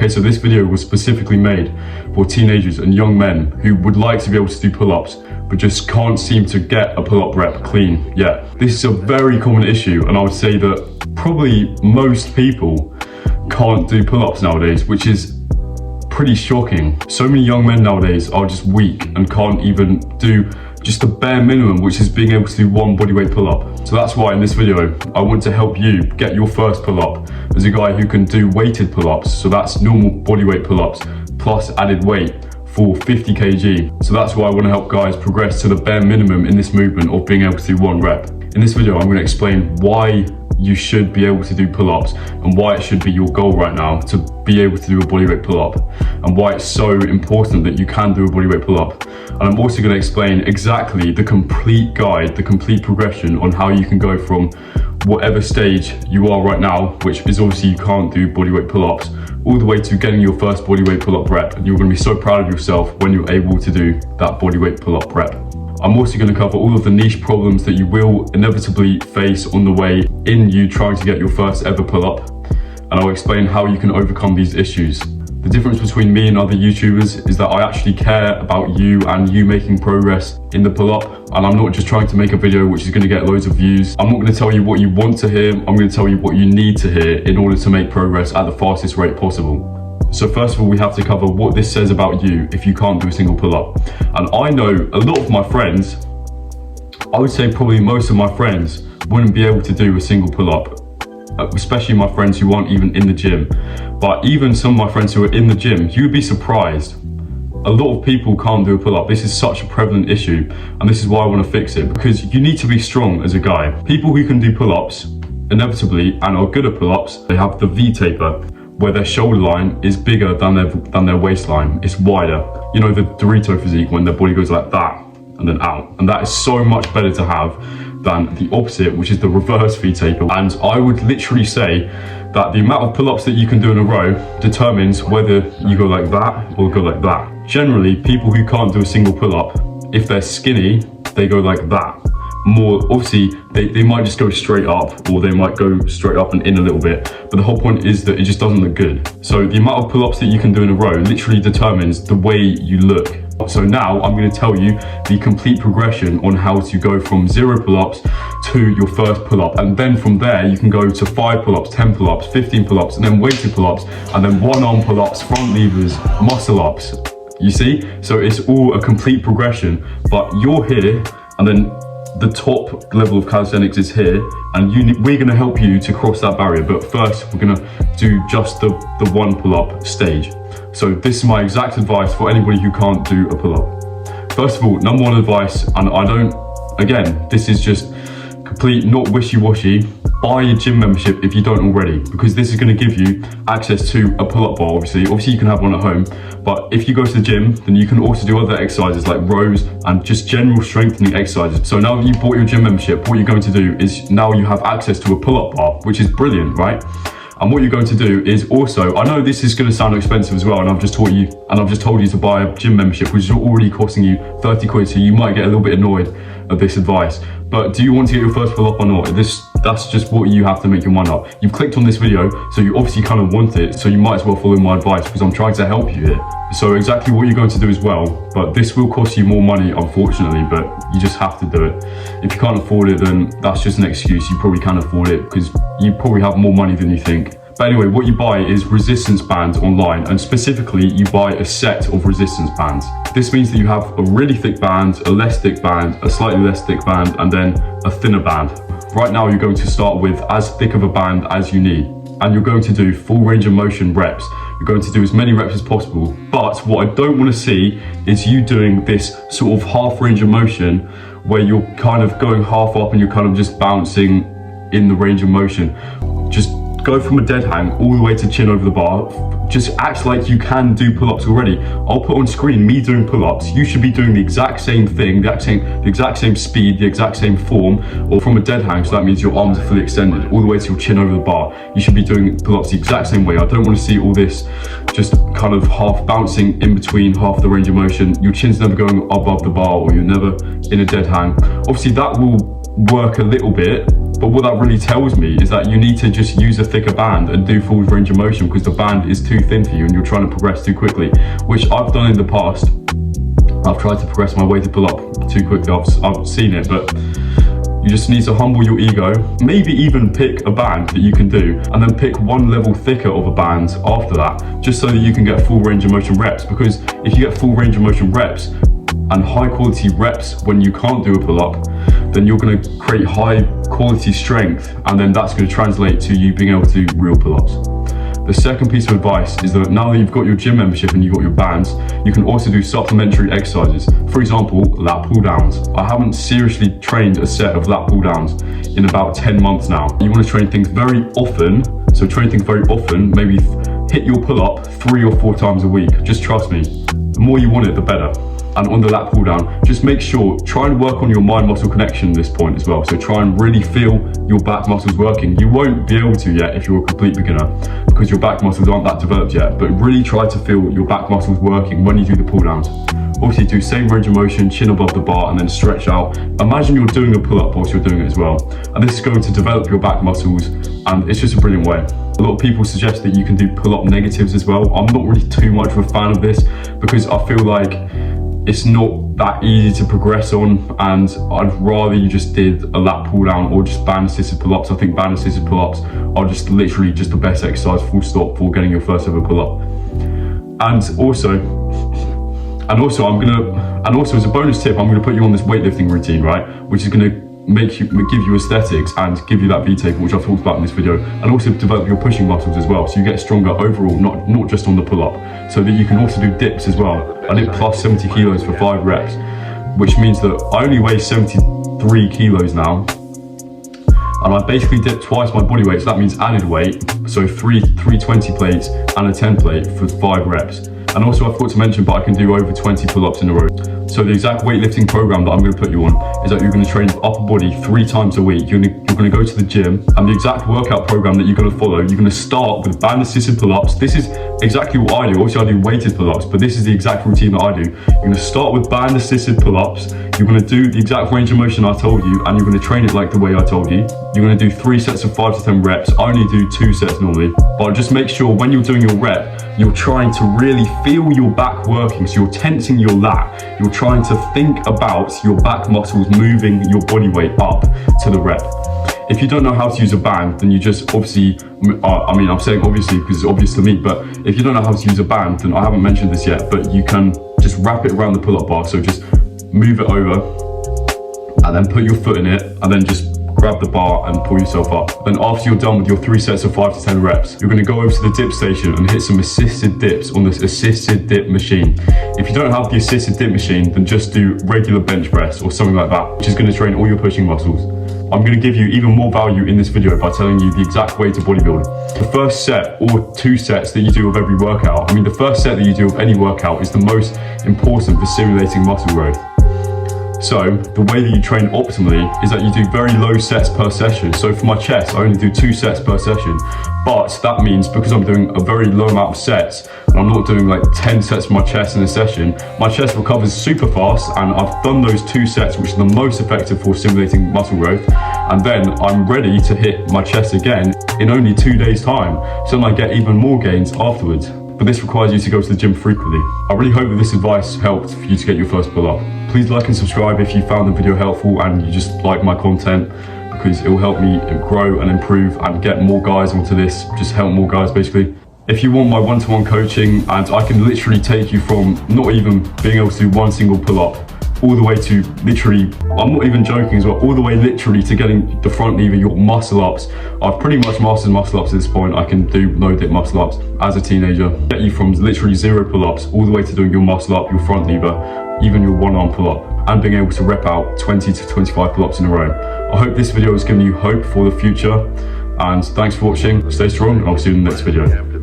Okay, so this video was specifically made for teenagers and young men who would like to be able to do pull-ups, but just can't seem to get a pull-up rep clean yet. This is a very common issue, and I would say that probably most people can't do pull-ups nowadays, which is pretty shocking. So many young men nowadays are just weak and can't even do just the bare minimum, which is being able to do one bodyweight pull-up. So that's why in this video, I want to help you get your first pull-up as a guy who can do weighted pull-ups. So that's normal bodyweight pull-ups plus added weight for 50 kg. So that's why I want to help guys progress to the bare minimum in this movement of being able to do one rep. In this video, I'm going to explain why you should be able to do pull-ups and why it should be your goal right now to be able to do a bodyweight pull-up, and why it's so important that you can do a bodyweight pull-up. And I'm also going to explain exactly the complete guide, the complete progression on how you can go from whatever stage you are right now, which is obviously you can't do bodyweight pull-ups, all the way to getting your first bodyweight pull-up rep. And you're going to be so proud of yourself when you're able to do that bodyweight pull-up rep. I'm also going to cover all of the niche problems that you will inevitably face on the way in you trying to get your first ever pull-up, and I'll explain how you can overcome these issues. The difference between me and other YouTubers is that I actually care about you and you making progress in the pull-up, and I'm not just trying to make a video which is going to get loads of views. I'm not going to tell you what you want to hear, I'm going to tell you what you need to hear in order to make progress at the fastest rate possible. So first of all, we have to cover what this says about you if you can't do a single pull-up. And I know a lot of my friends, I would say probably most of my friends, wouldn't be able to do a single pull-up, especially my friends who aren't even in the gym. But even some of my friends who are in the gym, you'd be surprised. A lot of people can't do a pull-up. This is such a prevalent issue, and this is why I want to fix it, because you need to be strong as a guy. People who can do pull-ups, inevitably, and are good at pull-ups, they have the V taper, where their shoulder line is bigger than their waistline. It's wider. You know, the Dorito physique, when their body goes like that and then out. And that is so much better to have than the opposite, which is the reverse V taper. And I would literally say that the amount of pull-ups that you can do in a row determines whether you go like that or go like that. Generally, people who can't do a single pull-up, if they're skinny, they go like that. More obviously they might just go straight up, or they might go straight up and in a little bit, but the whole point is that it just doesn't look good. So the amount of pull-ups that you can do in a row literally determines the way you look. So now I'm going to tell you the complete progression on how to go from 0 pull-ups to your first pull-up, and then from there you can go to 5 pull-ups, 10 pull-ups, 15 pull-ups, and then weighted pull-ups, and then one arm pull-ups, front levers, muscle ups. You see, so it's all a complete progression, but you're here, and then the top level of calisthenics is here, and we're going to help you to cross that barrier. But first, we're going to do just the one pull-up stage. So this is my exact advice for anybody who can't do a pull-up. First of all, number one advice, and again, this is just complete, not wishy-washy, buy a gym membership if you don't already, because this is going to give you access to a pull-up bar. Obviously you can have one at home, but if you go to the gym, then you can also do other exercises like rows and just general strengthening exercises. So now that you've bought your gym membership, what you're going to do is now you have access to a pull-up bar, which is brilliant, right? And what you're going to do is also, I know this is going to sound expensive as well, and I've just told you to buy a gym membership, which is already costing you 30 quid, so you might get a little bit annoyed at this advice. But do you want to get your first pull-up or not? That's just what you have to make your mind up. You've clicked on this video, so you obviously kind of want it, so you might as well follow my advice, because I'm trying to help you here. So exactly what you're going to do as well, but this will cost you more money, unfortunately, but you just have to do it. If you can't afford it, then that's just an excuse. You probably can afford it because you probably have more money than you think. But anyway, what you buy is resistance bands online, and specifically you buy a set of resistance bands. This means that you have a really thick band, a less thick band, a slightly less thick band, and then a thinner band. Right now you're going to start with as thick of a band as you need, and you're going to do full range of motion reps. You're going to do as many reps as possible, but what I don't want to see is you doing this sort of half range of motion where you're kind of going half up and you're kind of just bouncing in the range of motion. Just go from a dead hang all the way to chin over the bar. Just act like you can do pull-ups already. I'll put on screen me doing pull-ups. You should be doing the exact same thing, the exact same speed, the exact same form, or from a dead hang, so that means your arms are fully extended, all the way to your chin over the bar. You should be doing pull-ups the exact same way. I don't want to see all this just kind of half bouncing in between half the range of motion. Your chin's never going above the bar, or you're never in a dead hang. Obviously that will work a little bit, But what that really tells me is that you need to just use a thicker band and do full range of motion, because the band is too thin for you and you're trying to progress too quickly, which I've done in the past. I've tried to progress my way to pull up too quickly. I've seen it, but you just need to humble your ego, maybe even pick a band that you can do, and then pick one level thicker of a band after that, just so that you can get full range of motion reps. Because if you get full range of motion reps and high quality reps when you can't do a pull-up, then you're going to create high quality strength, and then that's going to translate to you being able to do real pull-ups. The second piece of advice is that now that you've got your gym membership and you've got your bands, you can also do supplementary exercises. For example, lat pull downs. I haven't seriously trained a set of lat pull downs in about 10 months now. You want to train things very often. So train things very often, maybe hit your pull up 3 or 4 times a week. Just trust me, the more you want it, the better. And on the lat pull down, just make sure, try and work on your mind muscle connection at this point as well. So try and really feel your back muscles working. You won't be able to yet if you're a complete beginner, because your back muscles aren't that developed yet, but really try to feel your back muscles working when you do the pull downs. Obviously do same range of motion, chin above the bar, and then stretch out. Imagine you're doing a pull up whilst you're doing it as well. And this is going to develop your back muscles, and it's just a brilliant way. A lot of people suggest that you can do pull up negatives as well. I'm not really too much of a fan of this, because I feel like it's not that easy to progress on, and I'd rather you just did a lat pull down or just band assisted pull-ups. I think band assisted pull-ups are just literally just the best exercise, full stop, for getting your first ever pull-up. And also as a bonus tip, I'm gonna put you on this weightlifting routine, right? Which is gonna give you aesthetics and give you that V-taper, which I've talked about in this video, and also develop your pushing muscles as well, so you get stronger overall, not just on the pull-up, so that you can also do dips as well. I did plus 70 kilos for 5 reps, which means that I only weigh 73 kilos now, and I basically dip twice my body weight, so that means added weight, so 320 plates and a 10 plate for 5 reps. And also I forgot to mention, but I can do over 20 pull-ups in a row. So the exact weightlifting program that I'm going to put you on is that you're going to train upper body 3 times a week. You're going to go to the gym, and the exact workout program that you're going to follow, you're going to start with band assisted pull-ups. This is exactly what I do. Obviously I do weighted pull-ups, but this is the exact routine that I do. You're going to start with band assisted pull-ups. You're going to do the exact range of motion I told you, and you're going to train it like the way I told you. You're going to do 3 sets of 5 to 10 reps. I only do 2 sets normally, but just make sure when you're doing your rep, you're trying to really feel your back working. So you're tensing your lat. You're trying to think about your back muscles moving your body weight up to the rep. If you don't know how to use a band, then you just obviously, I'm saying obviously because it's obvious to me, but if you don't know how to use a band, then I haven't mentioned this yet, but you can just wrap it around the pull-up bar. So just move it over and then put your foot in it, and then just grab the bar and pull yourself up. Then after you're done with your 3 sets of 5 to 10 reps, you're going to go over to the dip station and hit some assisted dips on this assisted dip machine. If you don't have the assisted dip machine, then just do regular bench press or something like that, which is going to train all your pushing muscles. I'm going to give you even more value in this video by telling you the exact way to bodybuild. The first set or 2 sets that you do of every workout, the first set that you do of any workout is the most important for simulating muscle growth. So the way that you train optimally is that you do very low sets per session. So for my chest, I only do 2 sets per session. But that means because I'm doing a very low amount of sets, and I'm not doing like 10 sets for my chest in a session, my chest recovers super fast, and I've done those 2 sets, which are the most effective for stimulating muscle growth. And then I'm ready to hit my chest again in only 2 days time. So then I get even more gains afterwards. But this requires you to go to the gym frequently. I really hope that this advice helped for you to get your first pull-up. Please like and subscribe if you found the video helpful and you just like my content, because it will help me grow and improve and get more guys onto this, just help more guys basically. If you want my one-to-one coaching, and I can literally take you from not even being able to do one single pull-up all the way to literally, I'm not even joking as well, all the way literally to getting the front lever, your muscle ups. I've pretty much mastered muscle ups at this point. I can do low dip muscle ups as a teenager. Get you from literally 0 pull-ups all the way to doing your muscle up, your front lever, even your one arm pull-up, and being able to rep out 20 to 25 pull-ups in a row. I hope this video has given you hope for the future, and thanks for watching. Stay strong, and I'll see you in the next video.